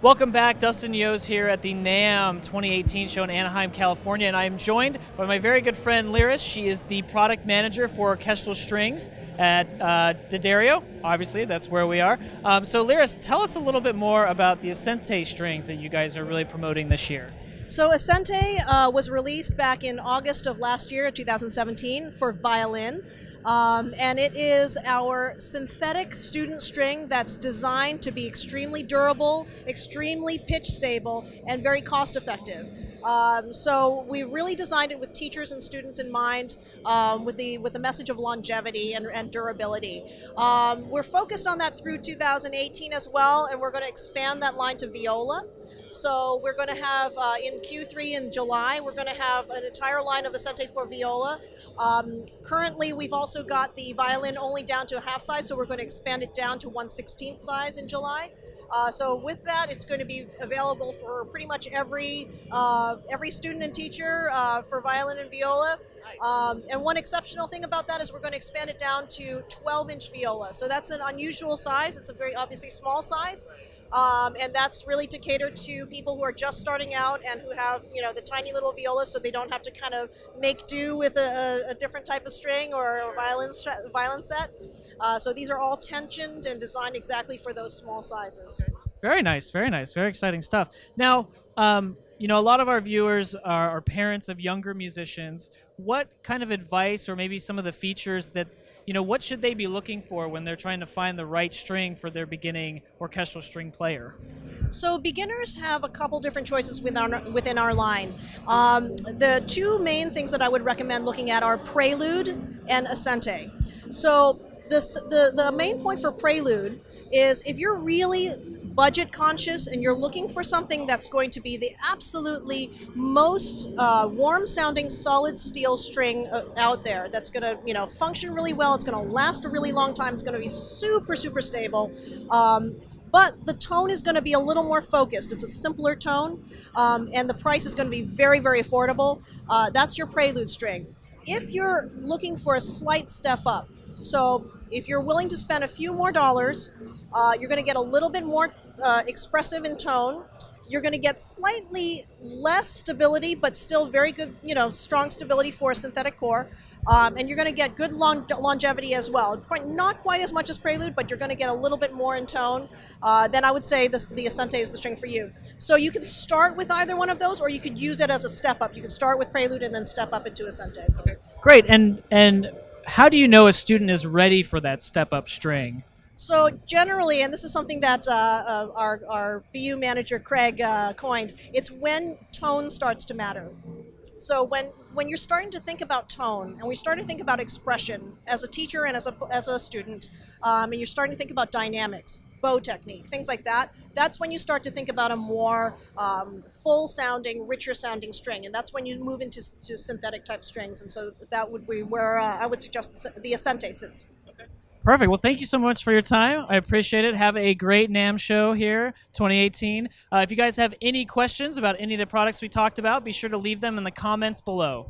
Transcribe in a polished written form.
Welcome back, Dustin Yo's here at the NAMM 2018 show in Anaheim, California, and I am joined by my very good friend Lyris. She is the product manager for orchestral strings at D'Addario. Obviously, that's where we are. So Lyris, tell us a little bit more about the Ascente strings that you guys are really promoting this year. So Ascente was released back in August of last year, 2017, for violin. And it is our synthetic student string that's designed to be extremely durable, extremely pitch stable, and very cost effective. So we really designed it with teachers and students in mind, with the message of longevity and durability. We're focused on that through 2018 as well, and we're going to expand that line to viola. So we're going to have, in Q3 in July, we're going to have an entire line of Ascente for viola. Currently, we've also got the violin only down to a half size, so we're going to expand it down to 1/16 size in July. So with that, it's going to be available for pretty much every student and teacher for violin and viola. And one exceptional thing about that is we're going to expand it down to 12-inch viola. So that's an unusual size. It's a very obviously small size. And that's really to cater to people who are just starting out and who have, the tiny little viola, so they don't have to kind of make do with a different type of string or a violin set. So these are all tensioned and designed exactly for those small sizes. Okay. Very nice, very exciting stuff. Now, a lot of our viewers are parents of younger musicians. What kind of advice, or maybe some of the features that, what should they be looking for when they're trying to find the right string for their beginning orchestral string player? So beginners have a couple different choices within our line. The two main things that I would recommend looking at are Prelude and Ascente. So the main point for Prelude is if you're really budget conscious and you're looking for something that's going to be the absolutely most warm sounding solid steel string out there, that's going to function really well, it's going to last a really long time, it's going to be super stable, but the tone is going to be a little more focused. It's a simpler tone, and the price is going to be very affordable. That's your Prelude string. If you're looking for a slight step up, so if you're willing to spend a few more dollars, you're going to get a little bit more expressive in tone. You're going to get slightly less stability, but still very good, strong stability for a synthetic core. And you're going to get good longevity as well. Not quite as much as Prelude, but you're going to get a little bit more in tone. Then I would say the Ascente is the string for you. So you can start with either one of those, or you could use it as a step up. You can start with Prelude and then step up into Ascente. Okay. Great. And how do you know a student is ready for that step up string? So generally, and this is something that our BU manager Craig coined, it's when tone starts to matter. So when you're starting to think about tone and we start to think about expression as a teacher and as a student, and you're starting to think about dynamics, bow technique, things like that, that's when you start to think about a more full sounding, richer sounding string, and that's when you move into synthetic type strings, and so that would be where I would suggest the Ascente sits. Perfect. Well, thank you so much for your time. I appreciate it. Have a great NAMM show here, 2018. If you guys have any questions about any of the products we talked about, be sure to leave them in the comments below.